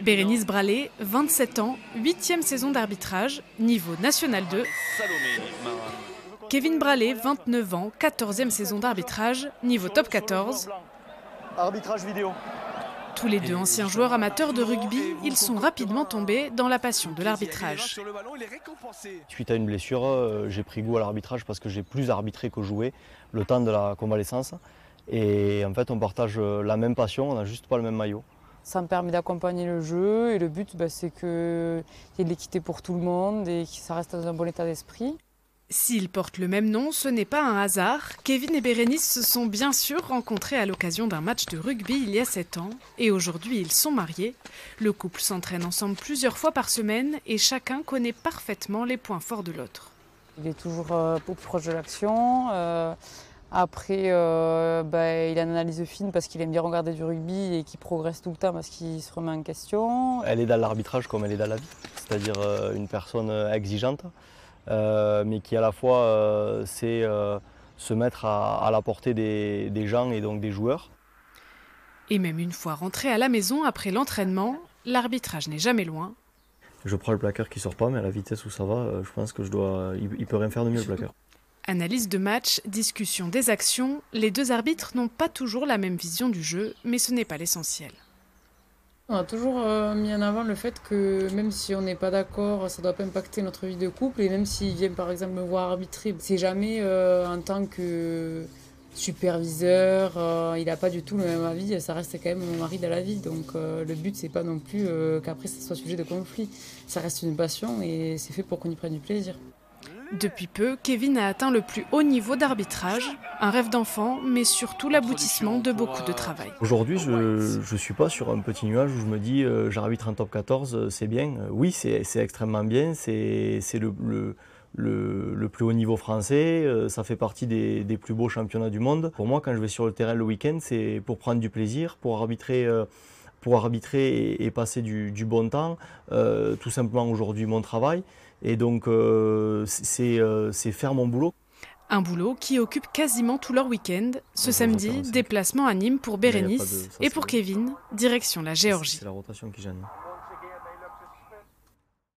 Bérénice Bralé, 27 ans, 8e saison d'arbitrage, niveau national 2. Kevin Bralé, 29 ans, 14e saison d'arbitrage, niveau top 14. Arbitrage vidéo. Tous les deux anciens joueurs amateurs de rugby, ils sont rapidement tombés dans la passion de l'arbitrage. Suite à une blessure, j'ai pris goût à l'arbitrage parce que j'ai plus arbitré que joué le temps de la convalescence. Et en fait, on partage la même passion, on n'a juste pas le même maillot. Ça me permet d'accompagner le jeu et le but, c'est qu'il y ait de l'équité pour tout le monde et que ça reste dans un bon état d'esprit. S'ils portent le même nom, ce n'est pas un hasard. Kevin et Bérénice se sont bien sûr rencontrés à l'occasion d'un match de rugby il y a 7 ans. Et aujourd'hui, ils sont mariés. Le couple s'entraîne ensemble plusieurs fois par semaine et chacun connaît parfaitement les points forts de l'autre. Il est toujours au plus proche de l'action. Après, il a une analyse fine parce qu'il aime bien regarder du rugby et qu'il progresse tout le temps parce qu'il se remet en question. Elle est dans l'arbitrage comme elle est dans la vie, c'est-à-dire une personne exigeante. Mais qui à la fois sait se mettre à la portée des gens et donc des joueurs. Et même une fois rentré à la maison après l'entraînement, l'arbitrage n'est jamais loin. Je prends le placard qui sort pas, mais à la vitesse où ça va, je pense que il peut rien faire de mieux le placard. Analyse de match, discussion des actions, les deux arbitres n'ont pas toujours la même vision du jeu, mais ce n'est pas l'essentiel. On a toujours mis en avant le fait que même si on n'est pas d'accord, ça ne doit pas impacter notre vie de couple. Et même s'il vient par exemple me voir arbitrer, c'est jamais en tant que superviseur, il n'a pas du tout le même avis, ça reste quand même mon mari dans la vie. Donc le but, c'est pas non plus qu'après ça soit sujet de conflit. Ça reste une passion et c'est fait pour qu'on y prenne du plaisir. Depuis peu, Kevin a atteint le plus haut niveau d'arbitrage, un rêve d'enfant, mais surtout l'aboutissement de beaucoup de travail. Aujourd'hui, je ne suis pas sur un petit nuage où je me dis j'arbitre un top 14, c'est bien. Oui, c'est extrêmement bien, c'est le plus haut niveau français, ça fait partie des plus beaux championnats du monde. Pour moi, quand je vais sur le terrain le week-end, c'est pour prendre du plaisir, pour arbitrer et passer du bon temps, tout simplement aujourd'hui mon travail. Et donc c'est faire mon boulot. Un boulot qui occupe quasiment tout leur week-end. Ce samedi, déplacement à Nîmes pour Bérénice et pour Kevin, direction la Géorgie. C'est la rotation qui gêne.